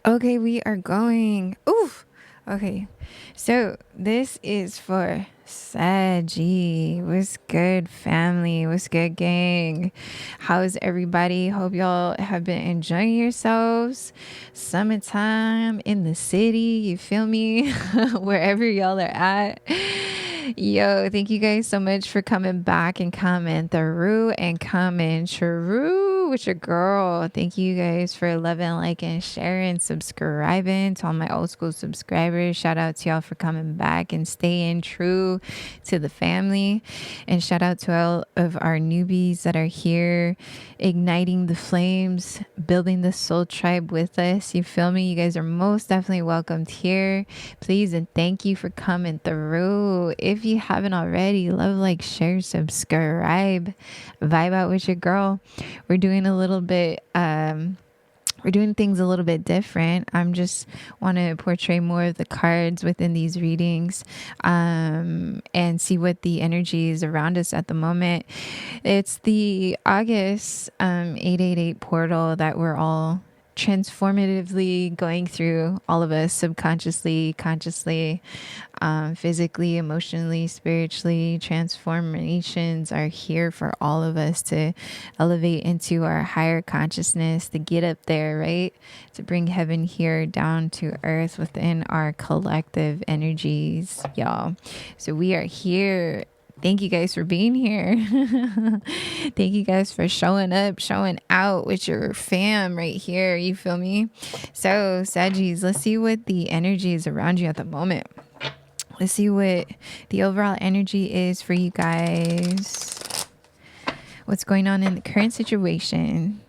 Okay, we are going. Oof. Okay. So this is for Saggy. What's good, family? What's good, gang? How's everybody? Hope y'all have been enjoying yourselves. Summertime in the city, you feel me? Wherever y'all are at. Yo, thank you guys so much for coming back and coming through and coming true with your girl. Thank you guys for loving, liking, sharing, subscribing to all my old school subscribers. Shout out to y'all for coming back and staying true to the family. And shout out to all of our newbies that are here, igniting the flames, building the soul tribe with us. You feel me? You guys are most definitely welcomed here. Please and thank you for coming through. If you haven't already, love, like, share, subscribe, vibe out with your girl. We're doing a little bit we're doing things a little bit different. I'm just want to portray more of the cards within these readings, and see what the energy is around us at the moment. It's the August 888 portal that we're all transformatively going through, all of us, subconsciously, consciously, physically, emotionally, spiritually. Transformations are here for all of us to elevate into our higher consciousness, to get up there, right? To bring heaven here down to earth within our collective energies, y'all. So we are here. Thank you guys for being here. Thank you guys for showing up, showing out with your fam right here. You feel me? So, Saggies, let's see what the energy is around you at the moment. Let's see what the overall energy is for you guys. What's going on in the current situation.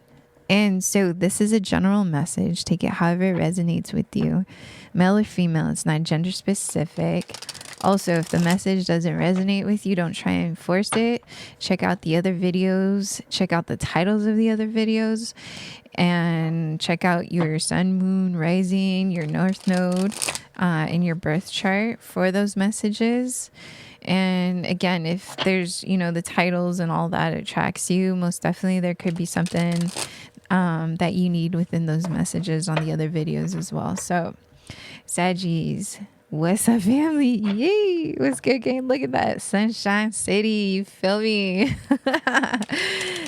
And so this is a general message. Take it however it resonates with you. Male or female, it's not gender specific. Also, if the message doesn't resonate with you, don't try and force it. Check out the other videos. Check out the titles of the other videos. And check out your sun, moon, rising, your north node, in your birth chart for those messages. And again, if there's, the titles and all that attracts you, most definitely there could be something that you need within those messages on the other videos as well. So, Saggies, what's up, family? Yay! What's good, gang? Look at that. Sunshine City. You feel me?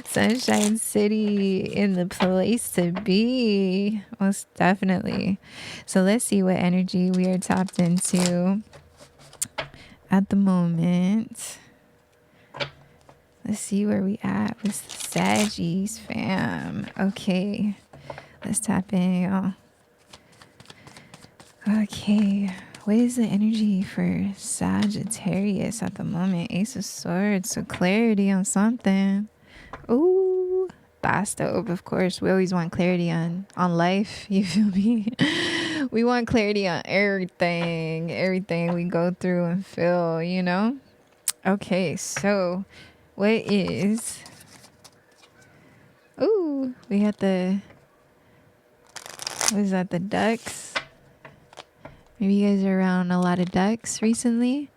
Sunshine City in the place to be. Most definitely. So, let's see what energy we are tapped into at the moment. Let's see where we at with Saggies, fam. Okay. Let's tap in, y'all. Okay. What is the energy for Sagittarius at the moment? Ace of Swords. So clarity on something. Ooh. That's dope, of course. We always want clarity on life. You feel me? We want clarity on everything. Everything we go through and feel, Okay, so what is... Ooh, we had what is that, the ducks? Maybe you guys are around a lot of ducks recently.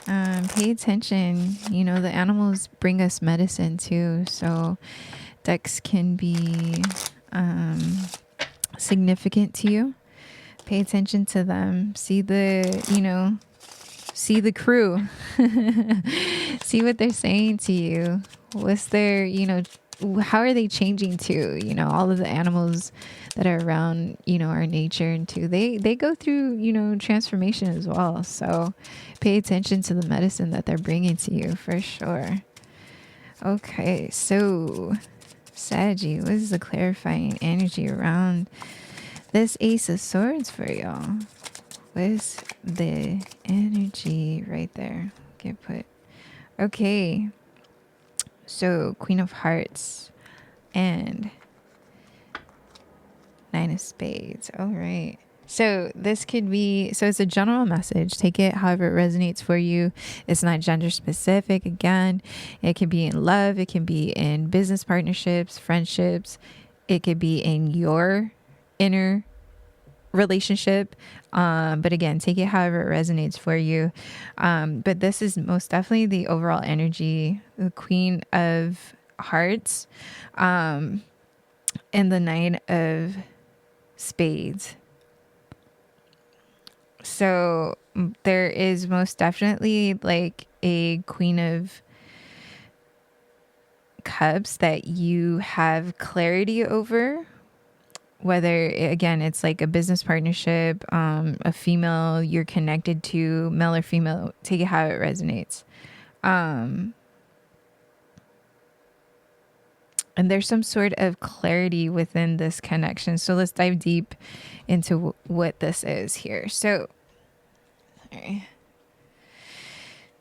Pay attention. The animals bring us medicine too. So ducks can be significant to you. Pay attention to them. See the crew. See what they're saying to you. What's their, how are they changing too? All of the animals that are around, our nature, and too, they go through, transformation as well. So pay attention to the medicine that they're bringing to you for sure. Okay, so Saggy, what is the clarifying energy around this Ace of Swords for y'all? What's the energy right there? Get put. Okay. So Queen of Hearts and Nine of Spades. All right. So this could be, so it's a general message. Take it however it resonates for you. It's not gender specific. Again, it can be in love. It can be in business partnerships, friendships. It could be in your inner relationship. But again, take it however it resonates for you. But this is most definitely the overall energy, the Queen of Hearts, and the Nine of spades. So there is most definitely like a Queen of Cups that you have clarity over, whether again it's like a business partnership, a female you're connected to, male or female, take it how it resonates. And there's some sort of clarity within this connection. So let's dive deep into what this is here. So, sorry.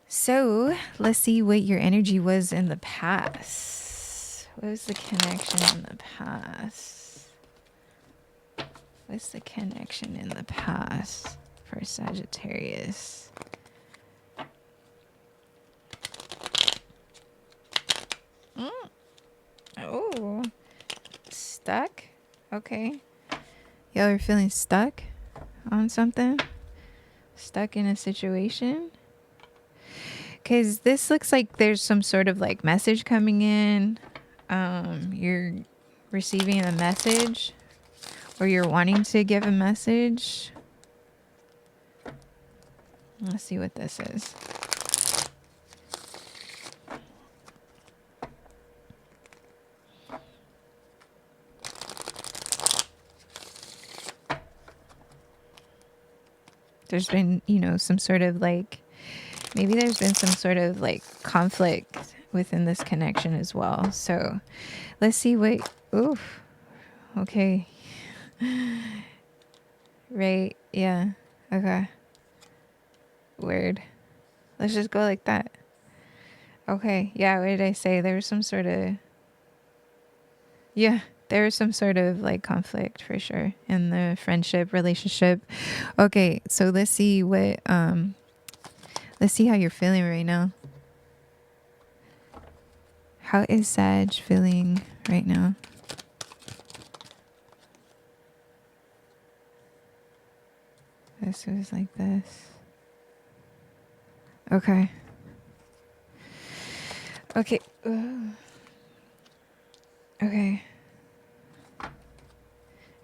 So let's see what your energy was in the past. What was the connection in the past? What's the connection in the past for Sagittarius? Oh, stuck? Okay. Y'all are feeling stuck on something? Stuck in a situation? Because this looks like there's some sort of like message coming in. You're receiving a message, or you're wanting to give a message. Let's see what this is. There's been, some sort of like, maybe there's been some sort of like conflict within this connection as well. So let's see what, oof, okay. Right, yeah, okay. Weird. Let's just go like that. Okay, yeah, what did I say? There was some sort of, yeah, there was some sort of like conflict for sure in the friendship, relationship. Okay, so let's see what, let's see how you're feeling right now. How is Sag feeling right now? This is like this. Okay. Okay. Ooh. Okay.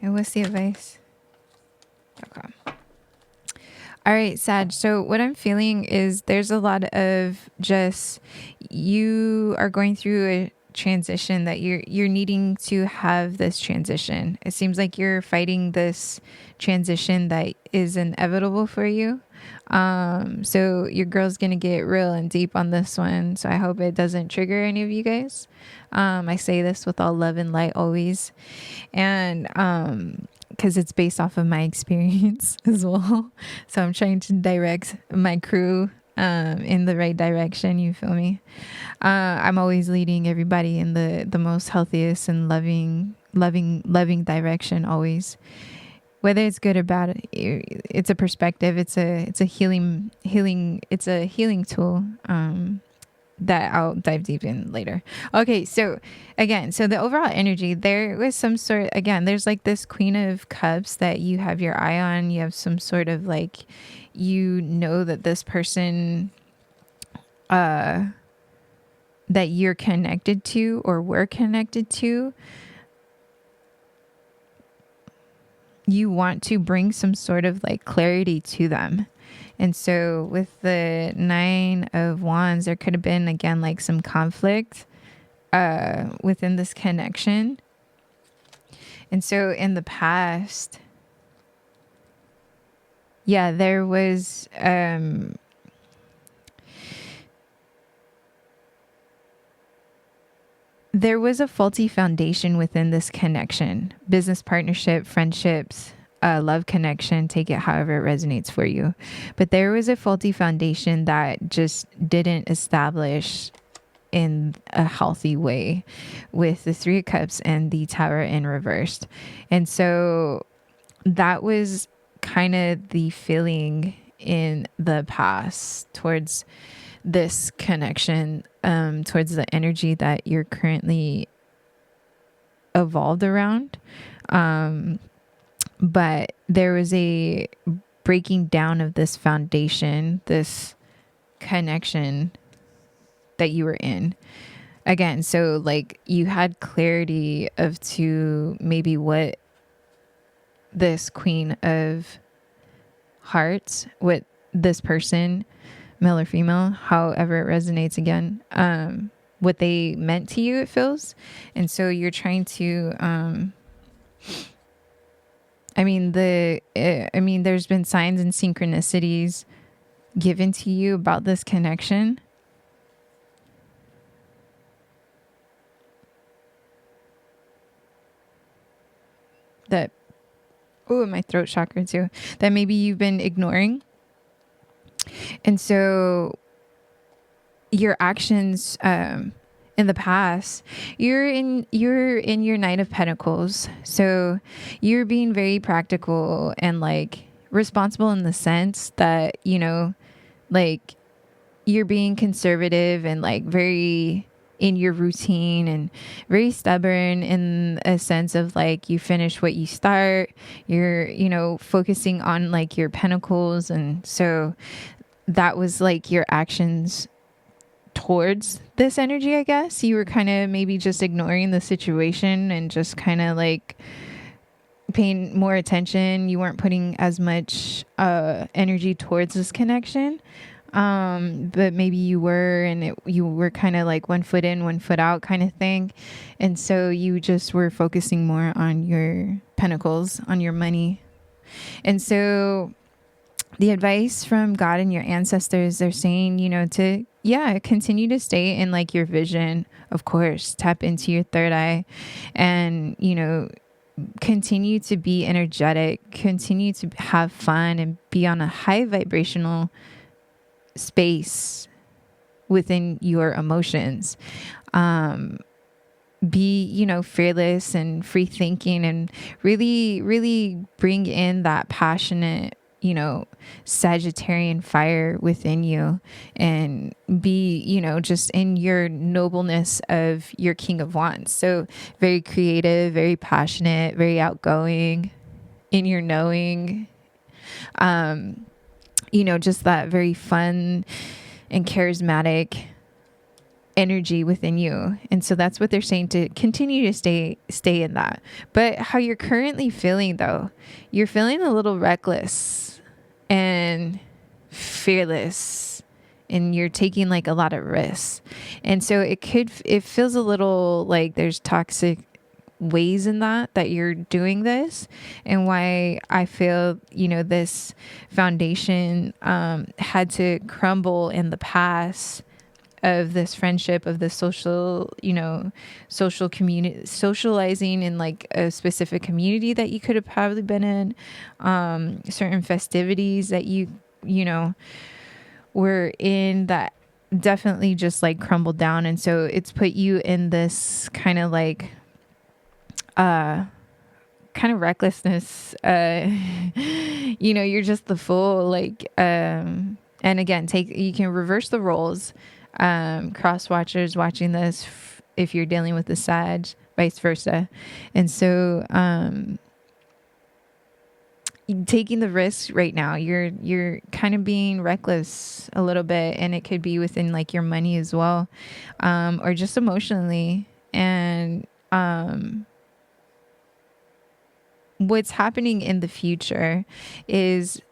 And what's the advice? Okay. All right, Sag. So what I'm feeling is there's a lot of just, you are going through a transition that you're needing to have this transition. It seems like you're fighting this transition that is inevitable for you. So your girl's gonna get real and deep on this one. So I hope it doesn't trigger any of you guys. I say this with all love and light always. And because it's based off of my experience as well. So I'm trying to direct my crew in the right direction. You feel me? I'm always leading everybody in the most healthiest and loving direction always. Whether it's good or bad, it's a perspective. It's a healing. It's a healing tool. That I'll dive deep in later. Okay, so again, so the overall energy, there was some sort, again, there's like this Queen of Cups that you have your eye on. You have some sort of like, that this person that you're connected to or were connected to, you want to bring some sort of like clarity to them. And so with the 9 of Wands, there could have been, again, like some conflict within this connection. And so in the past, yeah, there was a faulty foundation within this connection. Business partnership, friendships, love connection, take it however it resonates for you. But there was a faulty foundation that just didn't establish in a healthy way with the 3 of Cups and the Tower in reversed. And so that was kind of the feeling in the past towards this connection, towards the energy that you're currently evolved around. But there was a breaking down of this foundation, this connection that you were in. Again, so like you had clarity of to maybe what this Queen of Hearts with this person, male or female, however it resonates again, what they meant to you, it feels. And so you're trying to, there's been signs and synchronicities given to you about this connection. That, my throat chakra too, that maybe you've been ignoring. And so your actions, in the past, you're in your Knight of Pentacles. So you're being very practical and like responsible in the sense that, like you're being conservative and like very in your routine and very stubborn in a sense of like you finish what you start. You're, focusing on like your pentacles. And so that was like your actions towards this energy, I guess. You were kind of maybe just ignoring the situation and just kind of like paying more attention. You weren't putting as much energy towards this connection. But maybe you were, and you were kind of like 1 foot in, 1 foot out kind of thing. And so you just were focusing more on your pentacles, on your money. And so the advice from God and your ancestors, they're saying, to, continue to stay in like your vision, of course, tap into your third eye and, continue to be energetic, continue to have fun and be on a high vibrational space within your emotions. Be, fearless and free thinking and really, really bring in that passionate, Sagittarian fire within you and be, just in your nobleness of your King of Wands. So very creative, very passionate, very outgoing in your knowing, just that very fun and charismatic energy within you. And so that's what they're saying, to continue to stay in that. But how you're currently feeling though, you're feeling a little reckless and fearless, and you're taking like a lot of risks. And so it feels a little like there's toxic ways in that you're doing this, and why I feel, this foundation had to crumble in the past of this friendship, of this social, social community, socializing in like a specific community that you could have probably been in, certain festivities that you were in that definitely just like crumbled down. And so it's put you in this kind of like, kind of recklessness, you're just the fool, like, and again, you can reverse the roles. Cross watchers watching this, if you're dealing with the Sag, vice versa. And so, taking the risk right now, you're kind of being reckless a little bit, and it could be within like your money as well, or just emotionally. And, what's happening in the future is,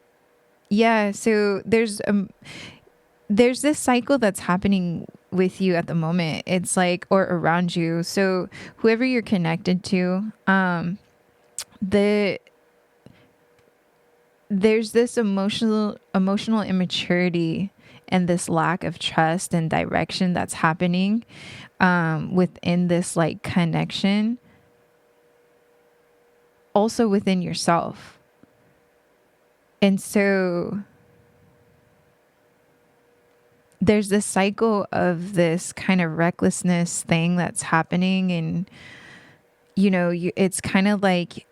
so there's this cycle that's happening with you at the moment. It's like, or around you. So whoever you're connected to, there's this emotional immaturity and this lack of trust and direction that's happening, within this like connection, also within yourself. And so there's this cycle of this kind of recklessness thing that's happening. And, it's kind of like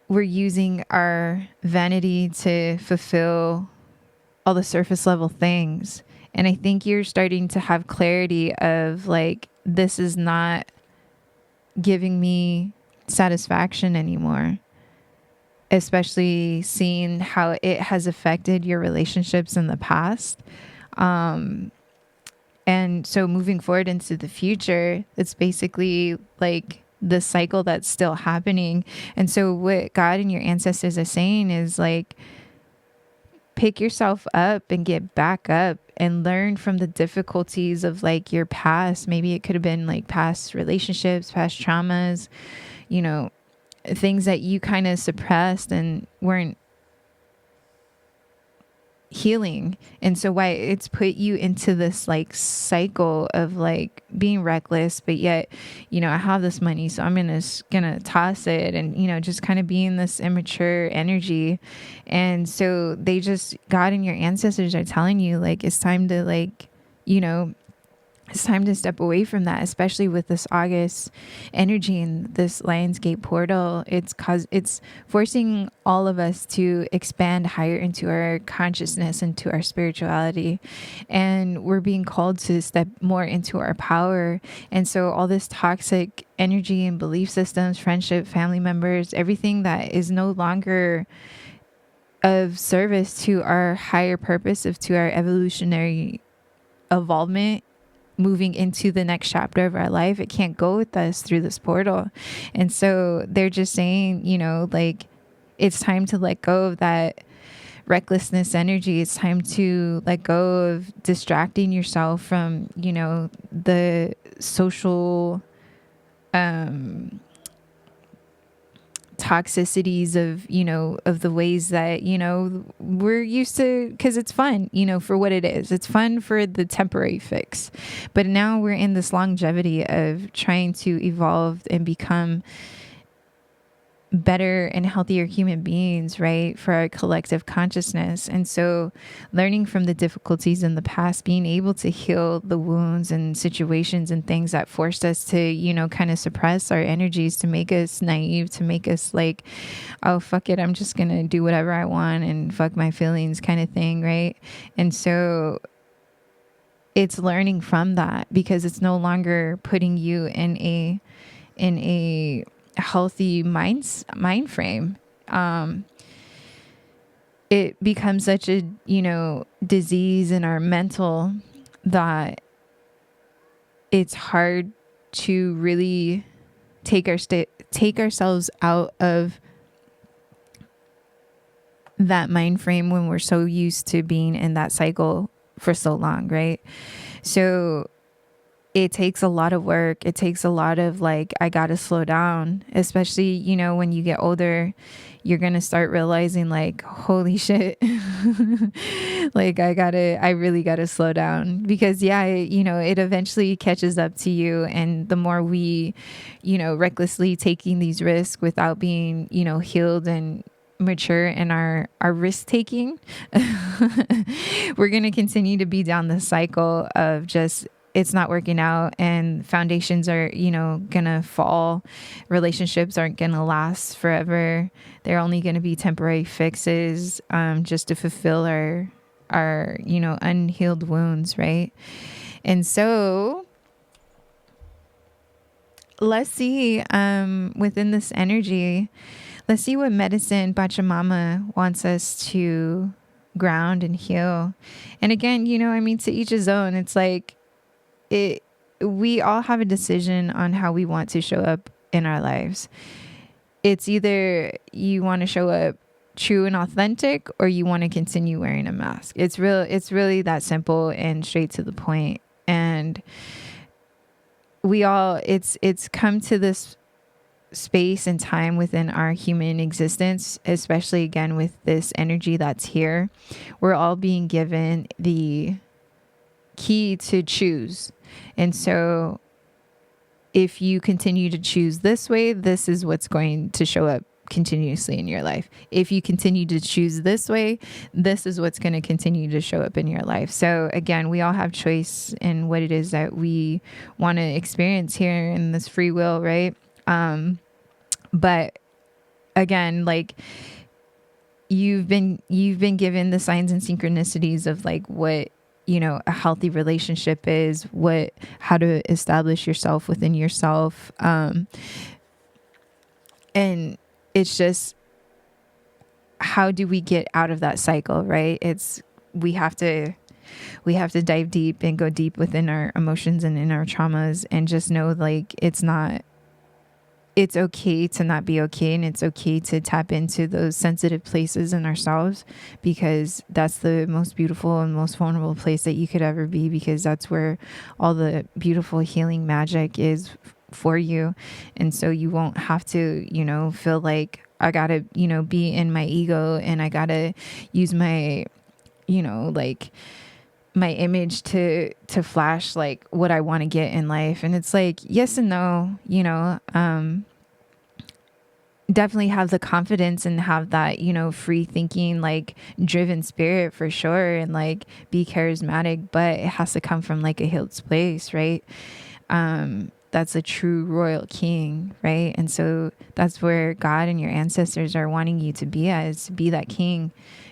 we're using our vanity to fulfill all the surface level things. And I think you're starting to have clarity of like, this is not giving me satisfaction anymore, especially seeing how it has affected your relationships in the past. And so moving forward into the future, it's basically like the cycle that's still happening. And so what God and your ancestors are saying is like, pick yourself up and get back up and learn from the difficulties of like your past. Maybe it could have been like past relationships, past traumas, you know, things that you kind of suppressed and weren't healing. And so why it's put you into this like cycle of like being reckless, but yet, you know, I have this money, so I'm gonna toss it, and, you know, just kind of being this immature energy. And so they just, God and your ancestors are telling you like, it's time to like, you know, it's time to step away from that, especially with this August energy and this Lionsgate portal. It's forcing all of us to expand higher into our consciousness, into our spirituality. And we're being called to step more into our power. And so all this toxic energy and belief systems, friendship, family members, everything that is no longer of service to our higher purpose, to our evolutionary evolvement, moving into the next chapter of our life, it can't go with us through this portal. And so they're just saying, you know, like, it's time to let go of that recklessness energy. It's time to let go of distracting yourself from, you know, the social toxicities of, you know, of the ways that, you know, we're used to, because it's fun, you know, for what it is. It's fun for the temporary fix. But now we're in this longevity of trying to evolve and become better and healthier human beings, right, for our collective consciousness. And so learning from the difficulties in the past, being able to heal the wounds and situations and things that forced us to, you know, kind of suppress our energies, to make us naive, to make us like, oh, fuck it, I'm just gonna do whatever I want and fuck my feelings kind of thing, right? And so it's learning from that, because it's no longer putting you in a healthy mind frame. It becomes such a, you know, disease in our mental that it's hard to really take ourselves out of that mind frame when we're so used to being in that cycle for so long, right? So it takes a lot of work. It takes a lot of like, I gotta slow down, especially, you know, when you get older, you're gonna start realizing like, holy shit, like I really gotta slow down, because you know, it eventually catches up to you. And the more we, you know, recklessly taking these risks without being, you know, healed and mature in our risk taking, we're going to continue to be down the cycle of just, it's not working out, and foundations are, you know, gonna fall. Relationships aren't gonna last forever. They're only gonna be temporary fixes, just to fulfill our, you know, unhealed wounds, right? And so let's see, within this energy, let's see what medicine Pachamama wants us to ground and heal. And again, you know, I mean, to each his own. It's like, we all have a decision on how we want to show up in our lives. It's either you want to show up true and authentic, or you want to continue wearing a mask. It's really that simple and straight to the point. And we all, it's come to this space and time within our human existence, especially again with this energy that's here. We're all being given the key to choose. And so if you continue to choose this way, this is what's going to show up continuously in your life. If you continue to choose this way, this is what's going to continue to show up in your life. So again, we all have choice in what it is that we want to experience here in this free will, right? But again, like, you've been given the signs and synchronicities of like what, you know, a healthy relationship is, how to establish yourself within yourself. And it's just, how do we get out of that cycle, right? We have to dive deep and go deep within our emotions and in our traumas, and just know like, it's not it's okay to not be okay, and it's okay to tap into those sensitive places in ourselves, because that's the most beautiful and most vulnerable place that you could ever be, because that's where all the beautiful healing magic is for you. And so you won't have to, feel like I gotta, be in my ego, and I gotta use my, like my image to flash like what I want to get in life. And it's like, yes and no, definitely have the confidence and have that, free thinking, like driven spirit for sure, and like be charismatic, but it has to come from like a healed place, right? That's a true royal king, right? And so that's where God and your ancestors are wanting you to be at, is to be that king,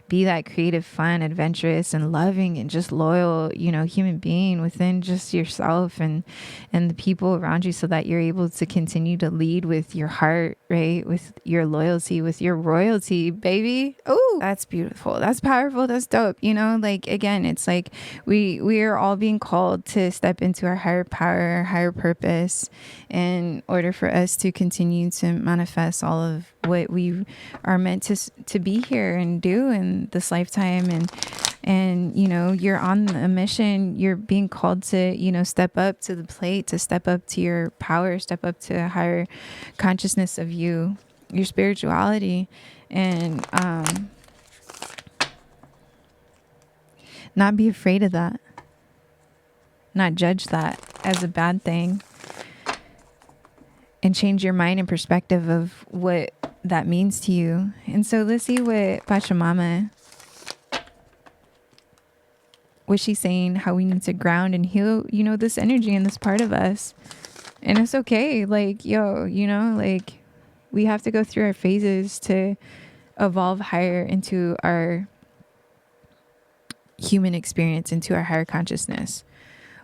be that creative, fun, adventurous, and loving, and just loyal, human being within just yourself and the people around you, so that you're able to continue to lead with your heart, right? With your loyalty, with your royalty, baby. Oh, that's beautiful. That's powerful. That's dope. Like, again, it's like we are all being called to step into our higher power, our higher purpose, in order for us to continue to manifest all of what we are meant to be here and do in this lifetime. And you're on a mission. You're being called to step up to the plate, to step up to your power, step up to a higher consciousness of you, your spirituality, and not be afraid of that, not judge that as a bad thing, and change your mind and perspective of what that means to you. And so let's see what Pachamama, what she's saying, how we need to ground and heal, this energy and this part of us. And it's okay. Like, like we have to go through our phases to evolve higher into our human experience, into our higher consciousness.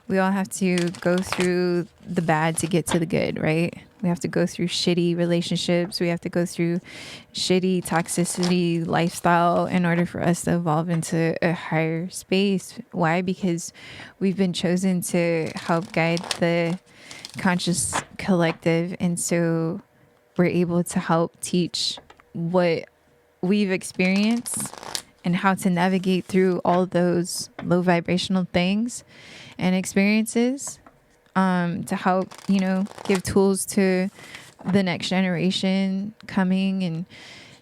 We all have to go through the bad to get to the good, right? We have to go through shitty relationships. We have to go through shitty toxicity lifestyle in order for us to evolve into a higher space. Why? Because we've been chosen to help guide the conscious collective. And so we're able to help teach what we've experienced and how to navigate through all those low vibrational things and experiences, to help, give tools to the next generation coming and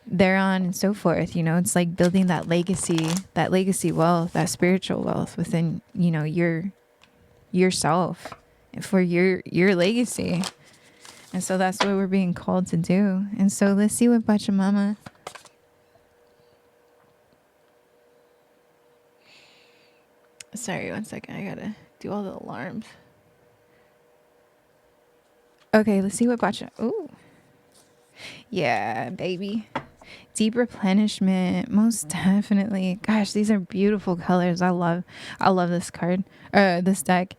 thereon and so forth. It's like building that legacy wealth, that spiritual wealth within, yourself for your legacy. And so that's what we're being called to do. And so let's see what Pachamama. Sorry, one second. I gotta do all the alarms. Okay, let's see what Bacha. Ooh. Yeah, baby. Deep replenishment, most definitely. Gosh, these are beautiful colors. I love this card, this deck.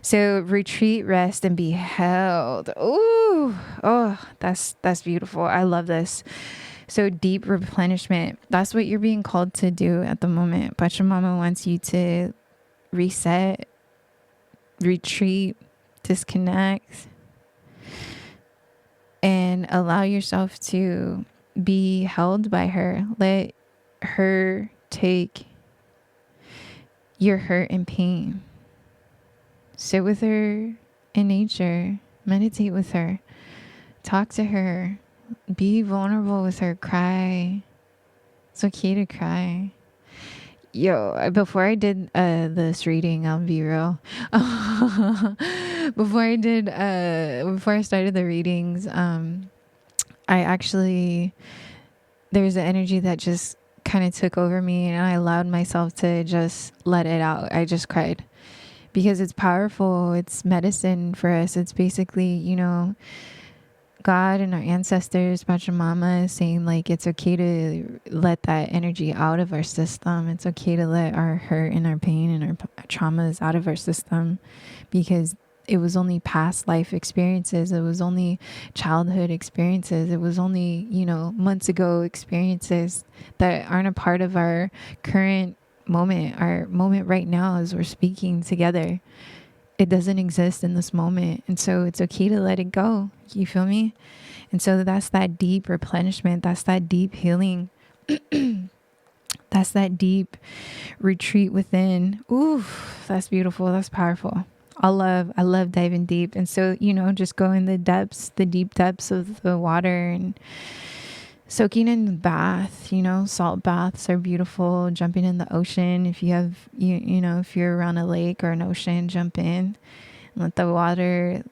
So retreat, rest, and be held. Ooh, oh, that's beautiful. I love this. So deep replenishment. That's what you're being called to do at the moment. Pachamama wants you to reset, retreat, disconnect, and allow yourself to be held by her. Let her take your hurt and pain. Sit with her in nature. Meditate with her. Talk to her. Be vulnerable with her. Cry. It's okay to cry. Yo, before I did this reading, I'll be real. Before I started the readings, there's an energy that just kind of took over me, and I allowed myself to just let it out. I just cried because it's powerful. It's medicine for us. It's basically, God and our ancestors, Pachamama, is saying like it's okay to let that energy out of our system. It's okay to let our hurt and our pain and our traumas out of our system, because it was only past life experiences. It was only childhood experiences. It was only, months ago experiences that aren't a part of our current moment, our moment right now as we're speaking together. It doesn't exist in this moment. And so it's okay to let it go. You feel me? And so that's that deep replenishment. That's that deep healing. That's that deep retreat within. Ooh, that's beautiful. That's powerful. I love diving deep. And so, just go in the deep depths of the water and soaking in the bath. Salt baths are beautiful. Jumping in the ocean. If you have, if you're around a lake or an ocean, jump in and let the water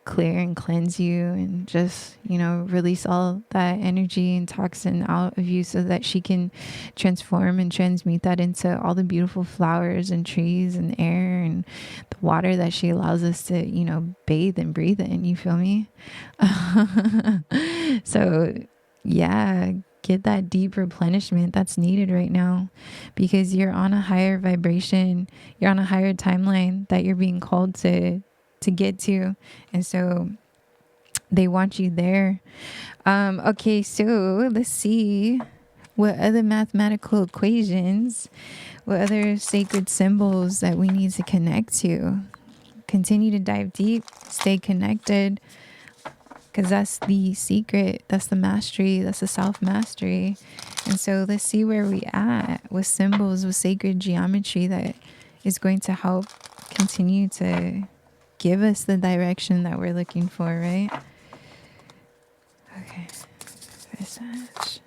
clear and cleanse you, and just release all that energy and toxin out of you, so that she can transform and transmute that into all the beautiful flowers and trees and air and the water that she allows us to bathe and breathe in. You feel me? So yeah, get that deep replenishment that's needed right now, because you're on a higher vibration, you're on a higher timeline that you're being called to get to. And so they want you there. Okay, so let's see what other mathematical equations, what other sacred symbols that we need to connect to. Continue to dive deep, stay connected, because that's the secret, that's the mastery, that's the self-mastery. And so let's see where we at with symbols, with sacred geometry that is going to help continue to give us the direction that we're looking for, right? Okay. Research.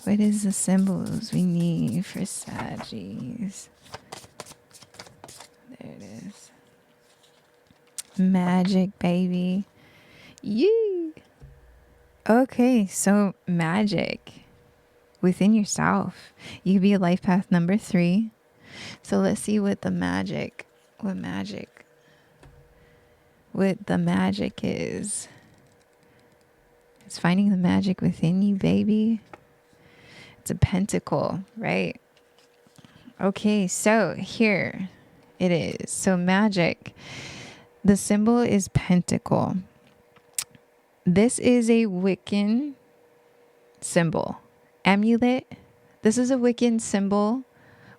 What is the symbols we need for Saggies? There it is. Magic, baby. Yee! Okay, so magic within yourself. You could be a life path number 3. So let's see what the magic is. It's finding the magic within you, baby. It's a pentacle, right? Okay, so here it is. So magic, the symbol is pentacle. This is a Wiccan symbol. Amulet. This is a Wiccan symbol.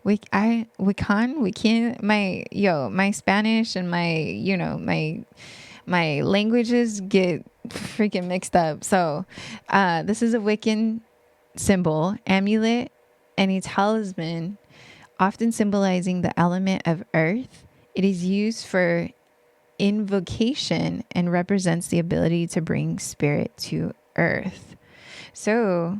Wiccan. My Spanish and my languages get freaking mixed up. So, this is a Wiccan symbol, amulet, and a talisman, often symbolizing the element of earth. It is used for invocation and represents the ability to bring spirit to earth. So,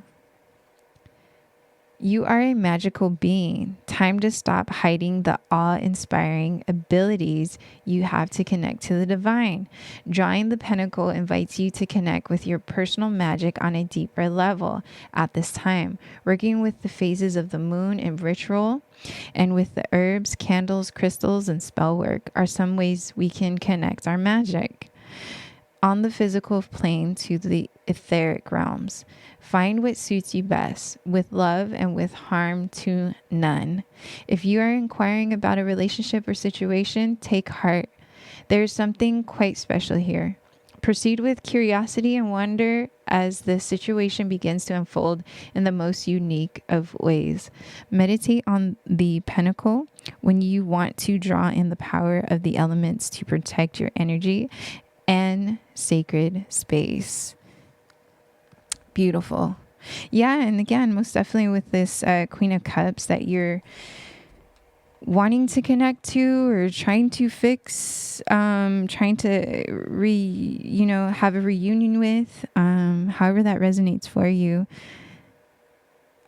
you are a magical being. Time to stop hiding the awe-inspiring abilities you have to connect to the divine. Drawing the pentacle invites you to connect with your personal magic on a deeper level at this time. Working with the phases of the moon and ritual, and with the herbs, candles, crystals, and spell work are some ways we can connect our magic on the physical plane to the etheric realms. Find what suits you best, with love and with harm to none. If you are inquiring about a relationship or situation, take heart. There is something quite special here. Proceed with curiosity and wonder as the situation begins to unfold in the most unique of ways. Meditate on the pentacle when you want to draw in the power of the elements to protect your energy and sacred space. Beautiful. Yeah, and again, most definitely with this Queen of Cups that you're wanting to connect to or trying to fix, trying to have a reunion with, however that resonates for you.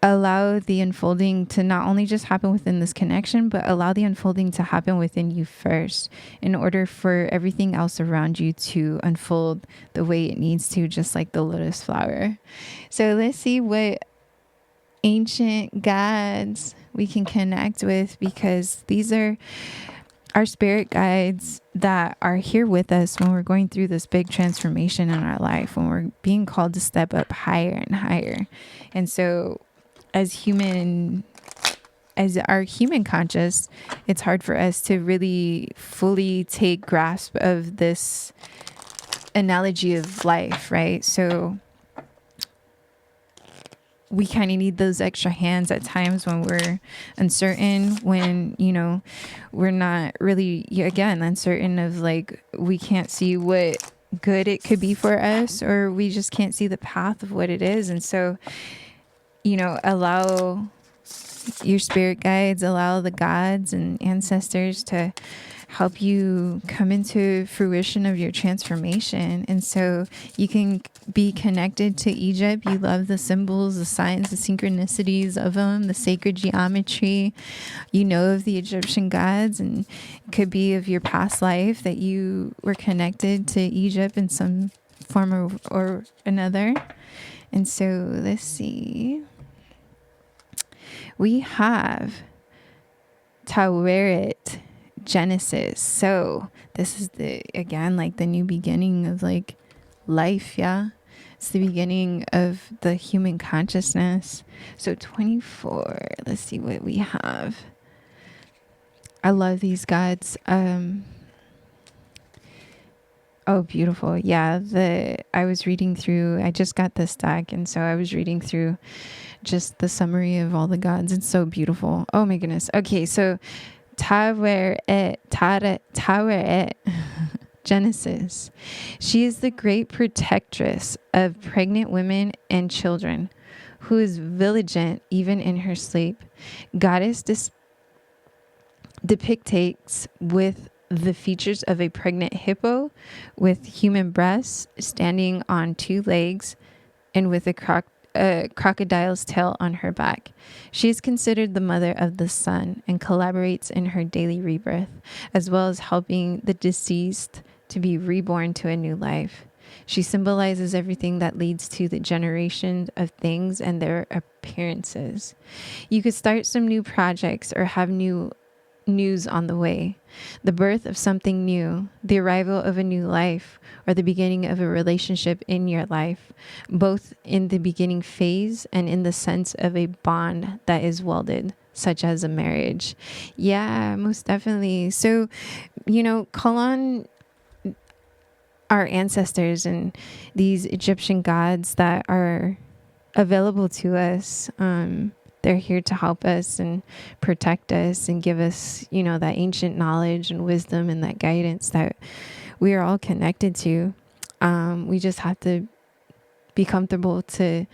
Allow the unfolding to not only just happen within this connection, but allow the unfolding to happen within you first in order for everything else around you to unfold the way it needs to, just like the lotus flower. So let's see what ancient gods we can connect with, because these are our spirit guides that are here with us when we're going through this big transformation in our life, when we're being called to step up higher and higher. And so as our human conscious, it's hard for us to really fully take grasp of this analogy of life, right? So we kind of need those extra hands at times when we're uncertain, when, we're not really, again, uncertain of like, we can't see what good it could be for us, or we just can't see the path of what it is. And so, allow your spirit guides, allow the gods and ancestors to help you come into fruition of your transformation. And so you can be connected to Egypt. You love the symbols, the signs, the synchronicities of them, the sacred geometry. You know of the Egyptian gods, and it could be of your past life that you were connected to Egypt in some form or another. And so let's see. We have Taweret Genesis. So this is again like the new beginning of like life. Yeah, it's the beginning of the human consciousness. So 24, let's see what we have. I love these gods. Oh, beautiful. Yeah, I was reading through, I just got this deck, and so I was reading through just the summary of all the gods. It's so beautiful. Oh my goodness. Okay, so Taweret Genesis. She is the great protectress of pregnant women and children, who is vigilant even in her sleep. Goddess depicts with the features of a pregnant hippo with human breasts, standing on two legs, and with a crocodile's tail on her back. She is considered the mother of the sun and collaborates in her daily rebirth, as well as helping the deceased to be reborn to a new life. She symbolizes everything that leads to the generation of things and their appearances. You could start some new projects or have new news on the way, the birth of something new, the arrival of a new life, or the beginning of a relationship in your life, both in the beginning phase and in the sense of a bond that is welded, such as a marriage. Yeah, most definitely. So, call on our ancestors and these Egyptian gods that are available to us. They're here to help us and protect us and give us, that ancient knowledge and wisdom and that guidance that we are all connected to. We just have to be comfortable to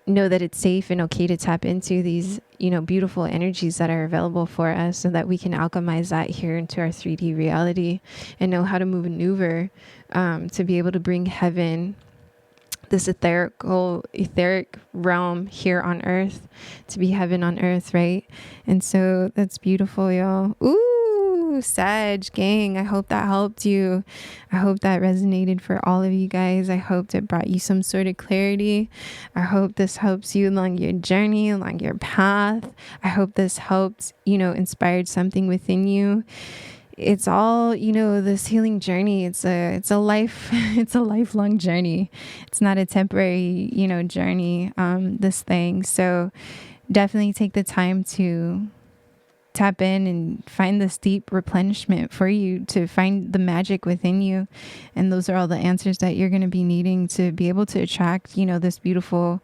know that it's safe and okay to tap into these, beautiful energies that are available for us, so that we can alchemize that here into our 3D reality and know how to maneuver to be able to bring heaven, this etheric realm here on earth, to be heaven on earth, right? And so that's beautiful, y'all. Ooh, Sag gang, I hope that helped you. I hope that resonated for all of you guys. I hope it brought you some sort of clarity. I hope this helps you along your journey, along your path. I hope this helped, inspired something within you. It's all, this healing journey. It's a lifelong journey. It's not a temporary, journey, this thing. So definitely take the time to tap in and find this deep replenishment for you, to find the magic within you. And those are all the answers that you're going to be needing to be able to attract, this beautiful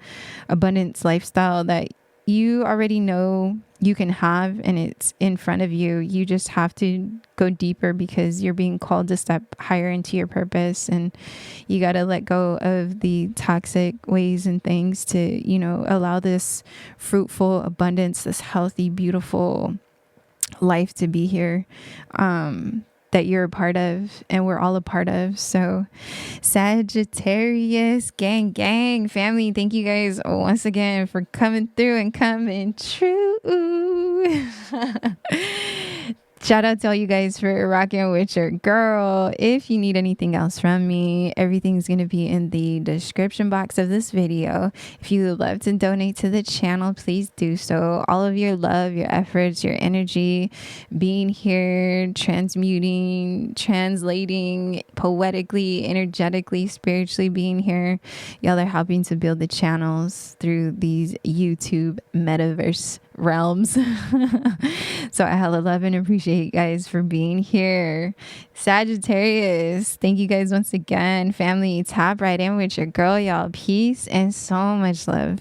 abundance lifestyle that you already know you can have, and it's in front of you. You just have to go deeper, because you're being called to step higher into your purpose, and you got to let go of the toxic ways and things to, allow this fruitful abundance, this healthy, beautiful life to be here, that you're a part of, and we're all a part of. So Sagittarius gang family, thank you guys once again for coming through and coming true. Shout out to all you guys for rocking with your girl. If you need anything else from me, everything's going to be in the description box of this video. If you would love to donate to the channel, please do so. All of your love, your efforts, your energy, being here, transmuting, translating, poetically, energetically, spiritually being here, y'all are helping to build the channels through these YouTube metaverse realms. So I hella love and appreciate you guys for being here. Sagittarius, thank you guys once again. Family, tap right in with your girl, y'all. Peace and so much love.